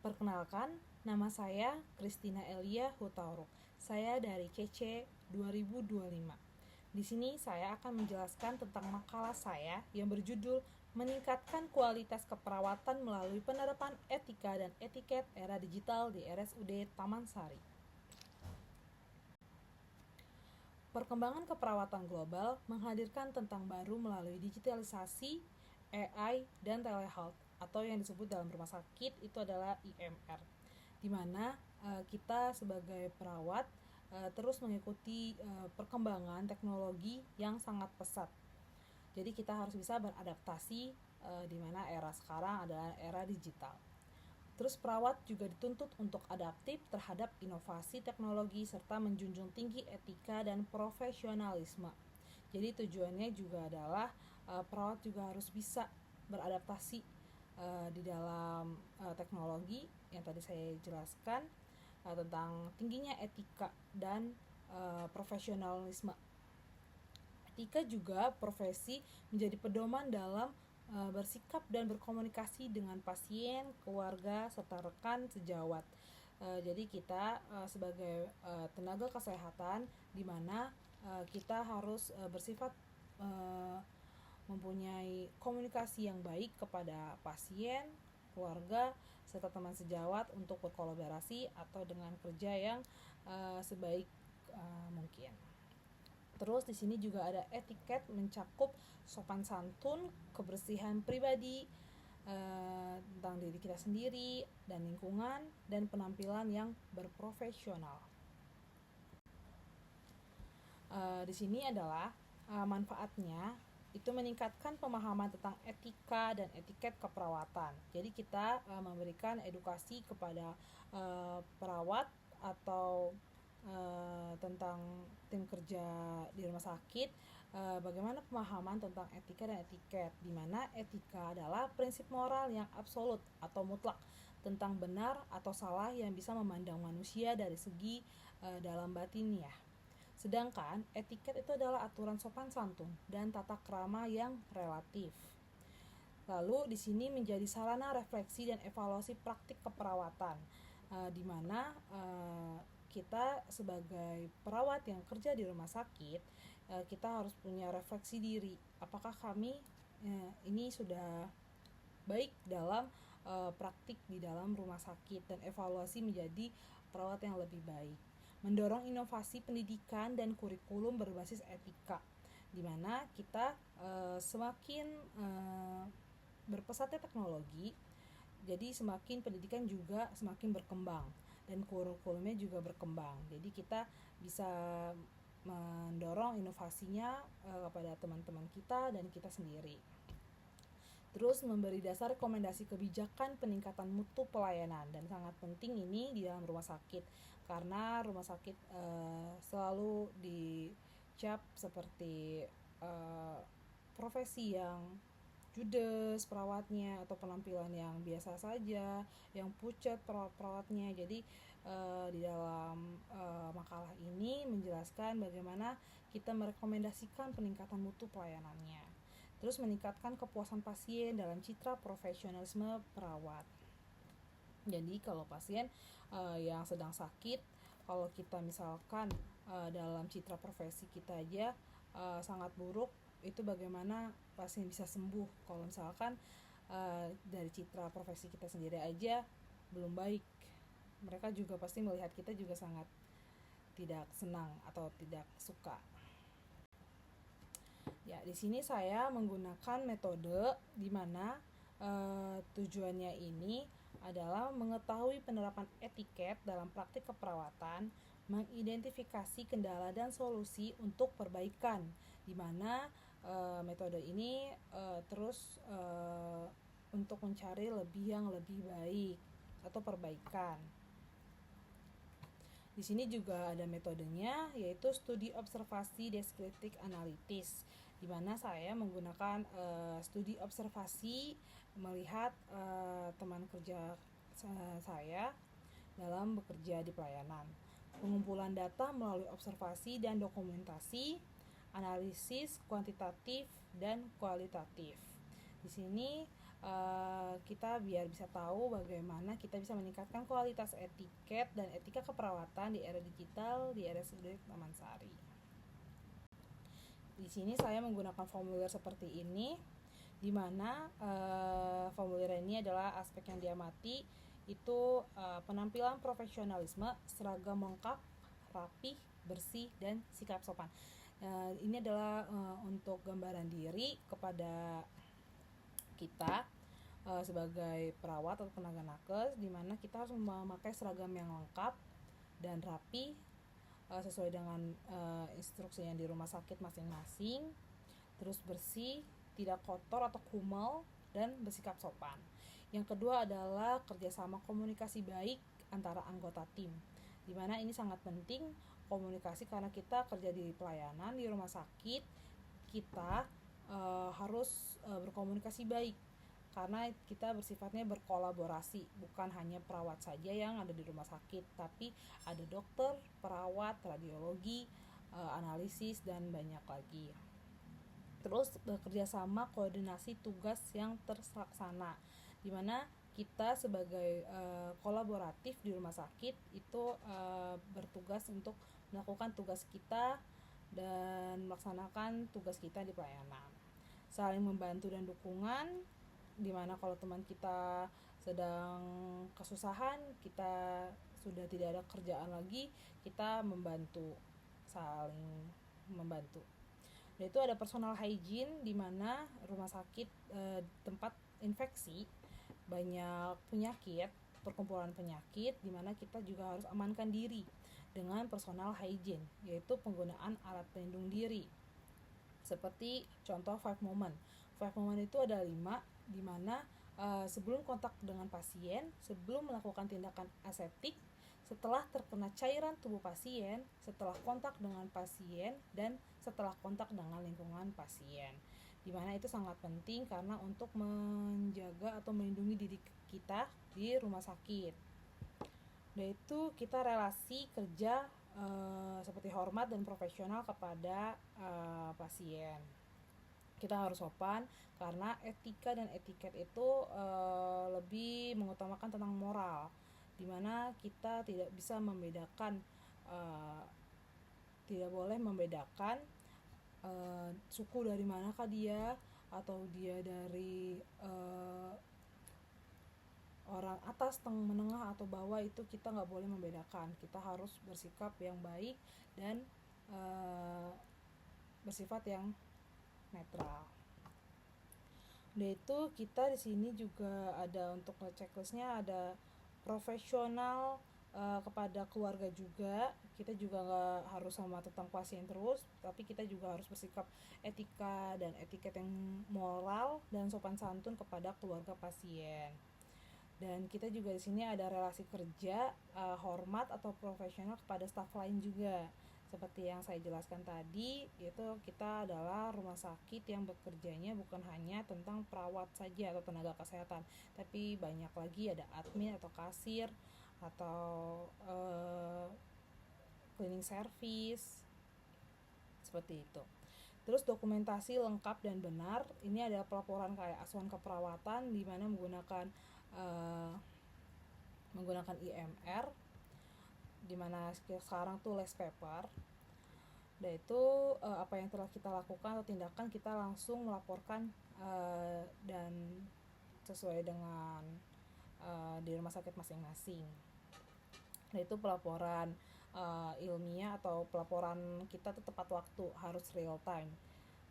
Perkenalkan, nama saya Christina Elia Hutauruk. Saya dari CC 2025. Di sini saya akan menjelaskan tentang makalah saya yang berjudul Meningkatkan Kualitas Keperawatan Melalui Penerapan Etika dan Etiket Era Digital di RSUD Taman Sari. Perkembangan keperawatan global menghadirkan tentang baru melalui digitalisasi, AI, dan telehealth atau yang disebut dalam rumah sakit itu adalah IMR, di mana kita sebagai perawat terus mengikuti perkembangan teknologi yang sangat pesat. Jadi kita harus bisa beradaptasi di mana era sekarang adalah era digital. Terus perawat juga dituntut untuk adaptif terhadap inovasi teknologi serta menjunjung tinggi etika dan profesionalisme. Jadi tujuannya juga adalah perawat juga harus bisa beradaptasi di dalam teknologi yang tadi saya jelaskan tentang tingginya etika dan profesionalisme. Etika juga profesi menjadi pedoman dalam bersikap dan berkomunikasi dengan pasien, keluarga, serta rekan sejawat. Jadi kita sebagai tenaga kesehatan di mana kita harus bersifat mempunyai komunikasi yang baik kepada pasien, keluarga, serta teman sejawat untuk berkolaborasi atau dengan kerja yang sebaik mungkin. Terus di sini juga ada etiket mencakup sopan santun, kebersihan pribadi, tentang diri kita sendiri dan lingkungan, dan penampilan yang berprofesional. Di sini adalah manfaatnya itu meningkatkan pemahaman tentang etika dan etiket keperawatan. Jadi kita memberikan edukasi kepada perawat atau tentang tim kerja di rumah sakit bagaimana pemahaman tentang etika dan etiket, di mana etika adalah prinsip moral yang absolut atau mutlak tentang benar atau salah yang bisa memandang manusia dari segi dalam batinnya. Sedangkan etiket itu adalah aturan sopan santun dan tata krama yang relatif. Lalu di sini menjadi sarana refleksi dan evaluasi praktik keperawatan, di mana kita sebagai perawat yang kerja di rumah sakit, kita harus punya refleksi diri. Apakah kami ini sudah baik dalam praktik di dalam rumah sakit, dan evaluasi menjadi perawat yang lebih baik. Mendorong inovasi pendidikan dan kurikulum berbasis etika, di mana kita semakin berpesatnya teknologi, jadi semakin pendidikan juga semakin berkembang dan kurikulumnya juga berkembang. Jadi kita bisa mendorong inovasinya kepada teman-teman kita dan kita sendiri. Terus memberi dasar rekomendasi kebijakan peningkatan mutu pelayanan, dan sangat penting ini di dalam rumah sakit karena rumah sakit selalu dicap seperti profesi yang judes perawatnya atau penampilan yang biasa saja, yang pucat perawatnya. Jadi di dalam makalah ini menjelaskan bagaimana kita merekomendasikan peningkatan mutu pelayanannya. Terus meningkatkan kepuasan pasien dalam citra profesionalisme perawat. Jadi kalau pasien yang sedang sakit, kalau kita misalkan dalam citra profesi kita aja sangat buruk, itu bagaimana pasien bisa sembuh kalau misalkan dari citra profesi kita sendiri aja belum baik. Mereka juga pasti melihat kita juga sangat tidak senang atau tidak suka. Ya, di sini saya menggunakan metode di mana tujuannya ini adalah mengetahui penerapan etiket dalam praktik keperawatan, mengidentifikasi kendala dan solusi untuk perbaikan, di mana metode ini terus untuk mencari yang lebih baik atau perbaikan. Di sini juga ada metodenya, yaitu studi observasi deskriptif analitis, di mana saya menggunakan studi observasi melihat teman kerja saya dalam bekerja di pelayanan. Pengumpulan data melalui observasi dan dokumentasi, analisis kuantitatif dan kualitatif. Di sini kita biar bisa tahu bagaimana kita bisa meningkatkan kualitas etiket dan etika keperawatan di era digital di RSUD Taman Sari. Di sini saya menggunakan formulir seperti ini, di mana formulir ini adalah aspek yang diamati itu penampilan profesionalisme, seragam lengkap, rapi, bersih, dan sikap sopan. Ini adalah untuk gambaran diri kepada kita sebagai perawat atau tenaga nakes, di mana kita harus memakai seragam yang lengkap dan rapi sesuai dengan instruksi yang di rumah sakit masing-masing, terus bersih, tidak kotor atau kumal, dan bersikap sopan. Yang kedua adalah kerjasama komunikasi baik antara anggota tim, di mana ini sangat penting komunikasi karena kita kerja di pelayanan di rumah sakit, kita harus berkomunikasi baik karena kita bersifatnya berkolaborasi, bukan hanya perawat saja yang ada di rumah sakit, tapi ada dokter, perawat, radiologi, analisis, dan banyak lagi. Terus bekerja sama koordinasi tugas yang terlaksana, di mana kita sebagai kolaboratif di rumah sakit itu bertugas untuk melakukan tugas kita dan melaksanakan tugas kita di pelayanan. Saling membantu dan dukungan, dimana kalau teman kita sedang kesusahan, kita sudah tidak ada kerjaan lagi, kita membantu, saling membantu. Dan itu ada personal hygiene, di mana rumah sakit tempat infeksi, banyak penyakit, perkumpulan penyakit, di mana kita juga harus amankan diri dengan personal hygiene, yaitu penggunaan alat pelindung diri. Seperti contoh 5 moment. 5 moment itu ada 5, di mana sebelum kontak dengan pasien, sebelum melakukan tindakan aseptik, setelah terkena cairan tubuh pasien, setelah kontak dengan pasien, dan setelah kontak dengan lingkungan pasien. Di mana itu sangat penting karena untuk menjaga atau melindungi diri kita di rumah sakit. Yaitu kita relasi kerja seperti hormat dan profesional kepada pasien. Kita harus sopan karena etika dan etiket itu lebih mengutamakan tentang moral, di mana kita tidak bisa membedakan, tidak boleh membedakan suku dari manakah dia, atau dia dari orang atas, menengah, atau bawah, itu kita nggak boleh membedakan. Kita harus bersikap yang baik dan bersifat yang netral. Yaitu kita di sini juga ada untuk checklistnya, ada profesional kepada keluarga juga. Kita juga nggak harus sama tentang pasien terus, tapi kita juga harus bersikap etika dan etiket yang moral dan sopan santun kepada keluarga pasien. Dan kita juga di sini ada relasi kerja hormat atau profesional kepada staf lain juga. Seperti yang saya jelaskan tadi, yaitu kita adalah rumah sakit yang bekerjanya bukan hanya tentang perawat saja atau tenaga kesehatan, tapi banyak lagi, ada admin atau kasir atau cleaning service, seperti itu. Terus dokumentasi lengkap dan benar, ini adalah pelaporan kayak asuhan keperawatan, di mana menggunakan IMR, dimana sekarang tuh less paper. Dan itu apa yang telah kita lakukan atau tindakan, kita langsung melaporkan dan sesuai dengan di rumah sakit masing-masing. Dan itu pelaporan ilmiah atau pelaporan kita tuh tepat waktu, harus real time.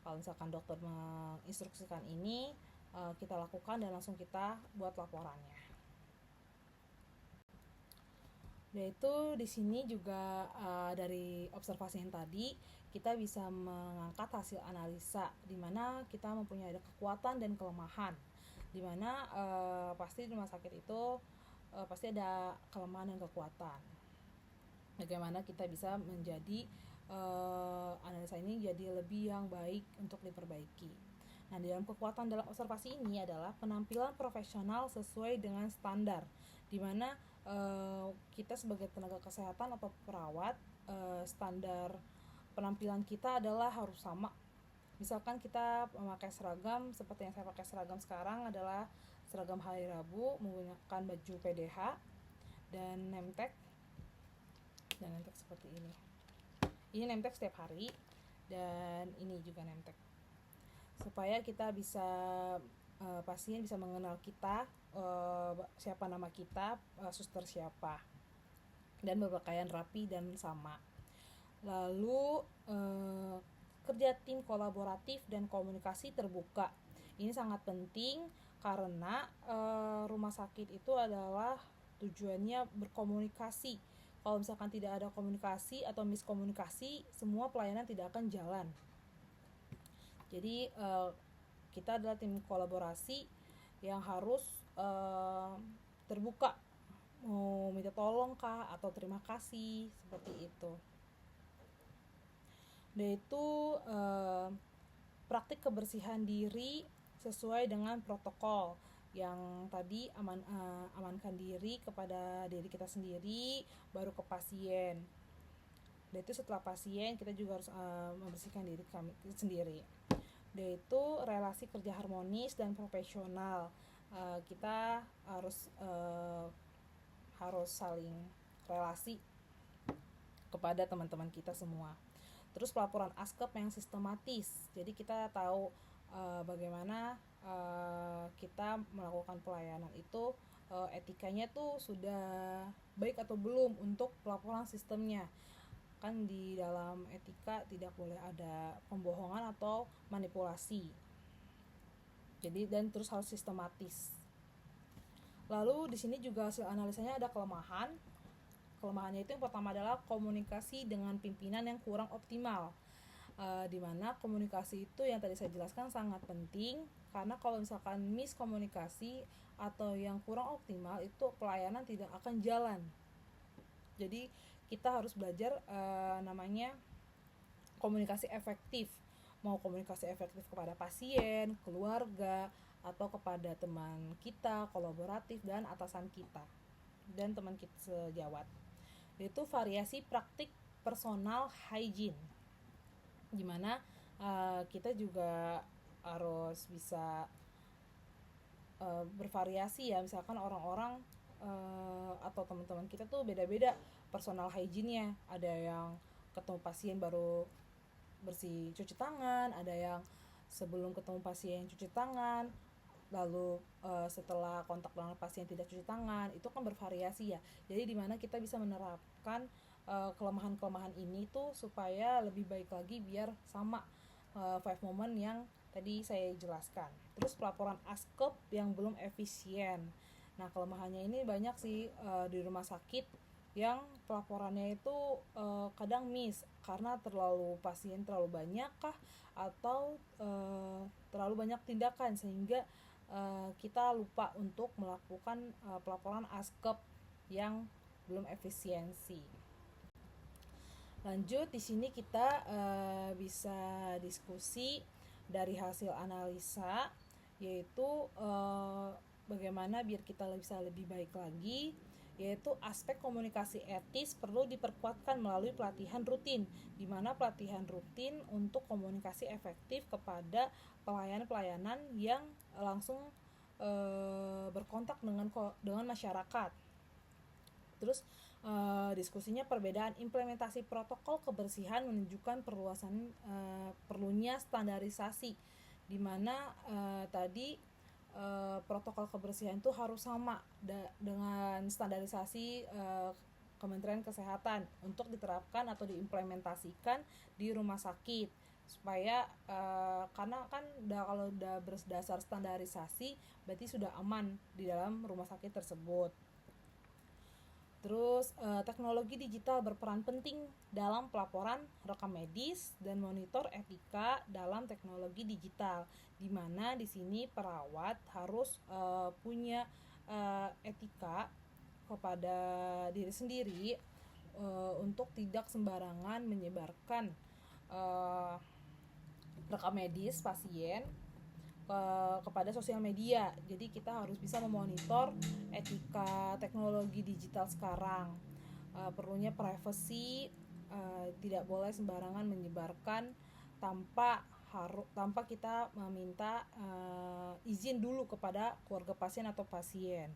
Kalau misalkan dokter menginstruksikan ini, kita lakukan dan langsung kita buat laporannya. Yaitu di sini juga dari observasi yang tadi kita bisa mengangkat hasil analisa, di mana kita mempunyai ada kekuatan dan kelemahan, di mana pasti di rumah sakit itu pasti ada kelemahan dan kekuatan. Bagaimana kita bisa menjadi analisa ini jadi lebih yang baik untuk diperbaiki. Nah, di dalam kekuatan dalam observasi ini adalah penampilan profesional sesuai dengan standar, di mana kita sebagai tenaga kesehatan atau perawat, standar penampilan kita adalah harus sama Misalkan kita memakai seragam seperti yang saya pakai seragam sekarang adalah seragam hari Rabu menggunakan baju PDH dan name tag seperti ini. Ini name tag setiap hari dan ini juga name tag. Supaya kita bisa pasien bisa mengenal kita, siapa nama kita, suster siapa, dan berpakaian rapi dan sama. Lalu kerja tim kolaboratif dan komunikasi terbuka. Ini sangat penting karena rumah sakit itu adalah tujuannya berkomunikasi. Kalau misalkan tidak ada komunikasi atau miskomunikasi, semua pelayanan tidak akan jalan. Jadi kita adalah tim kolaborasi yang harus terbuka, mau minta tolong kah atau terima kasih, seperti itu. Dan itu praktik kebersihan diri sesuai dengan protokol yang tadi, amankan diri kepada diri kita sendiri, baru ke pasien. Dan itu setelah pasien kita juga harus membersihkan diri kami sendiri. Dan itu relasi kerja harmonis dan profesional. Kita harus saling relasi kepada teman-teman kita semua. Terus pelaporan ASKEP yang sistematis. Jadi kita tahu bagaimana kita melakukan pelayanan itu, etikanya tuh sudah baik atau belum untuk pelaporan sistemnya. Kan di dalam etika tidak boleh ada pembohongan atau manipulasi. Jadi dan terus harus sistematis. Lalu di sini juga hasil analisanya ada kelemahan. Kelemahannya itu yang pertama adalah komunikasi dengan pimpinan yang kurang optimal. Di mana komunikasi itu yang tadi saya jelaskan sangat penting, karena kalau misalkan miskomunikasi atau yang kurang optimal itu pelayanan tidak akan jalan. Jadi kita harus belajar namanya komunikasi efektif. Mau komunikasi efektif kepada pasien, keluarga, atau kepada teman kita, kolaboratif, dan atasan kita, dan teman kita sejawat. Itu variasi praktik personal hygiene, dimana kita juga harus bisa bervariasi ya. Misalkan orang-orang atau teman-teman kita tuh beda-beda personal hygiene-nya. Ada yang ketemu pasien baru bersih cuci tangan, ada yang sebelum ketemu pasien cuci tangan, lalu setelah kontak dengan pasien tidak cuci tangan. Itu kan bervariasi ya. Jadi dimana kita bisa menerapkan kelemahan-kelemahan ini tuh supaya lebih baik lagi biar sama 5 moment yang tadi saya jelaskan. Terus pelaporan ASKEP yang belum efisien. Nah, kelemahannya ini banyak sih di rumah sakit yang pelaporannya itu kadang miss karena pasien terlalu banyak kah atau terlalu banyak tindakan sehingga kita lupa untuk melakukan pelaporan ASKEP yang belum efisiensi. Lanjut, di sini kita bisa diskusi dari hasil analisa, yaitu bagaimana biar kita bisa lebih baik lagi, yaitu aspek komunikasi etis perlu diperkuatkan melalui pelatihan rutin, di mana pelatihan rutin untuk komunikasi efektif kepada pelayanan-pelayanan yang langsung berkontak dengan masyarakat. Terus diskusinya perbedaan implementasi protokol kebersihan menunjukkan perlunya standarisasi, di mana tadi protokol kebersihan itu harus sama dengan standarisasi Kementerian Kesehatan untuk diterapkan atau diimplementasikan di rumah sakit, supaya karena kan kalau udah berdasar standarisasi berarti sudah aman di dalam rumah sakit tersebut. Terus teknologi digital berperan penting dalam pelaporan rekam medis dan monitor etika dalam teknologi digital, di mana di sini perawat harus punya etika kepada diri sendiri untuk tidak sembarangan menyebarkan rekam medis pasien kepada sosial media. Jadi kita harus bisa memonitor etika teknologi digital sekarang. Perlunya privacy, tidak boleh sembarangan menyebarkan tanpa tanpa kita meminta izin dulu kepada keluarga pasien atau pasien.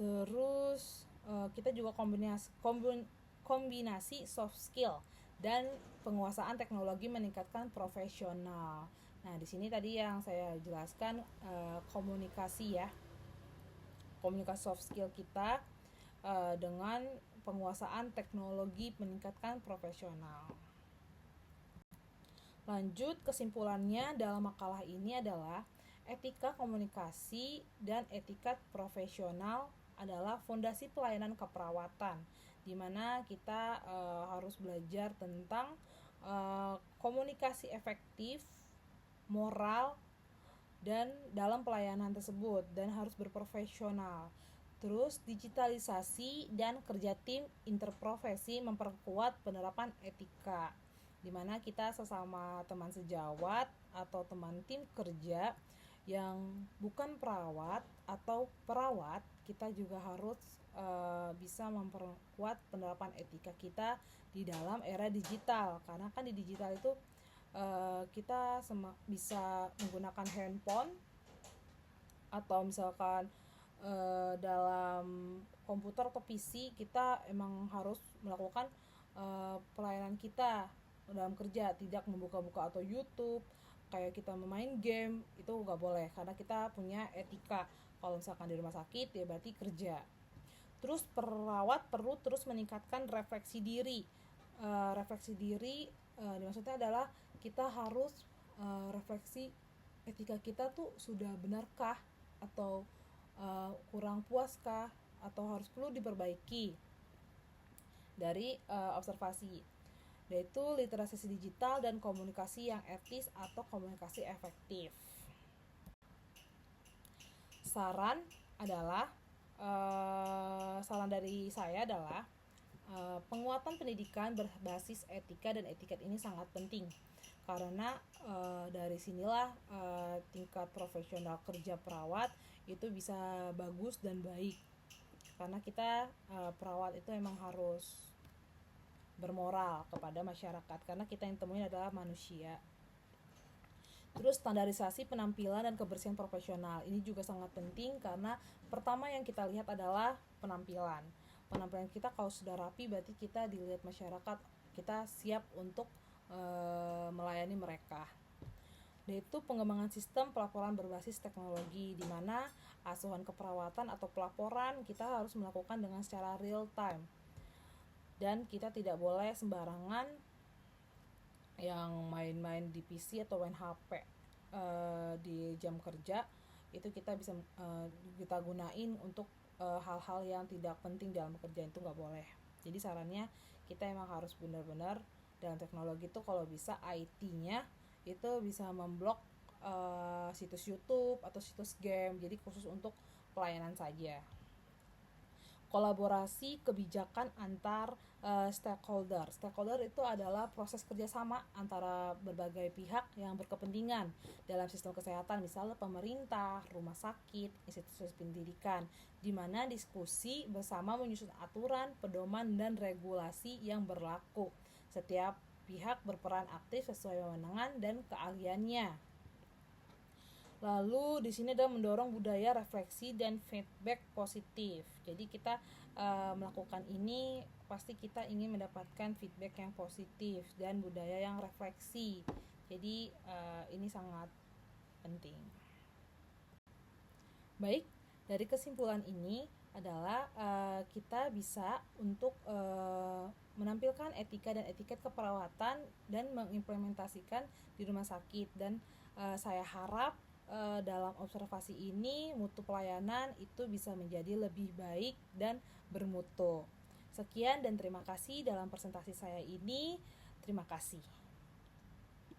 Terus kita juga kombinasi soft skill dan penguasaan teknologi meningkatkan profesional. Nah, di sini tadi yang saya jelaskan komunikasi ya. Komunikasi soft skill kita dengan penguasaan teknologi meningkatkan profesional. Lanjut, kesimpulannya dalam makalah ini adalah etika komunikasi dan etikat profesional adalah fondasi pelayanan keperawatan, di mana kita harus belajar tentang komunikasi efektif, moral, dan dalam pelayanan tersebut, dan harus berprofesional. Terus digitalisasi dan kerja tim interprofesi memperkuat penerapan etika, di mana kita sesama teman sejawat atau teman tim kerja yang bukan perawat atau perawat, kita juga harus bisa memperkuat penerapan etika kita di dalam era digital. Karena kan di digital itu kita bisa menggunakan handphone atau misalkan dalam komputer atau PC, kita emang harus melakukan pelayanan kita dalam kerja, tidak membuka-buka atau YouTube kayak kita memain game, itu nggak boleh karena kita punya etika. Kalau misalkan di rumah sakit ya berarti kerja. Terus perawat perlu terus meningkatkan refleksi diri. Refleksi diri maksudnya adalah kita harus refleksi etika kita tuh sudah benarkah atau kurang puaskah atau harus perlu diperbaiki dari observasi, yaitu literasi digital dan komunikasi yang etis atau komunikasi efektif. Saran dari saya adalah penguatan pendidikan berbasis etika dan etiket ini sangat penting, karena dari sinilah tingkat profesional kerja perawat itu bisa bagus dan baik, karena kita perawat itu memang harus bermoral kepada masyarakat, karena kita yang temuin adalah manusia. Terus standarisasi penampilan dan kebersihan profesional ini juga sangat penting, karena pertama yang kita lihat adalah penampilan kita. Kalau sudah rapi berarti kita dilihat masyarakat, kita siap untuk melayani mereka. Yaitu pengembangan sistem pelaporan berbasis teknologi, di mana asuhan keperawatan atau pelaporan kita harus melakukan dengan secara real time, dan kita tidak boleh sembarangan yang main-main di PC atau main HP di jam kerja. Itu kita bisa kita gunain untuk hal-hal yang tidak penting dalam pekerjaan, itu nggak boleh. Jadi sarannya kita emang harus benar-benar dalam teknologi itu kalau bisa IT-nya itu bisa memblok situs YouTube atau situs game, jadi khusus untuk pelayanan saja. Kolaborasi kebijakan antar stakeholder. Stakeholder itu adalah proses kerjasama antara berbagai pihak yang berkepentingan dalam sistem kesehatan, misalnya pemerintah, rumah sakit, institusi pendidikan, di mana diskusi bersama menyusun aturan, pedoman, dan regulasi yang berlaku. Setiap pihak berperan aktif sesuai wewenang dan keahliannya. Lalu di sini adalah mendorong budaya refleksi dan feedback positif. Jadi kita melakukan ini pasti kita ingin mendapatkan feedback yang positif dan budaya yang refleksi. Jadi ini sangat penting. Baik, dari kesimpulan ini adalah kita bisa untuk menampilkan etika dan etiket keperawatan dan mengimplementasikan di rumah sakit, dan saya harap dalam observasi ini mutu pelayanan itu bisa menjadi lebih baik dan bermutu. Sekian dan terima kasih dalam presentasi saya ini. Terima kasih.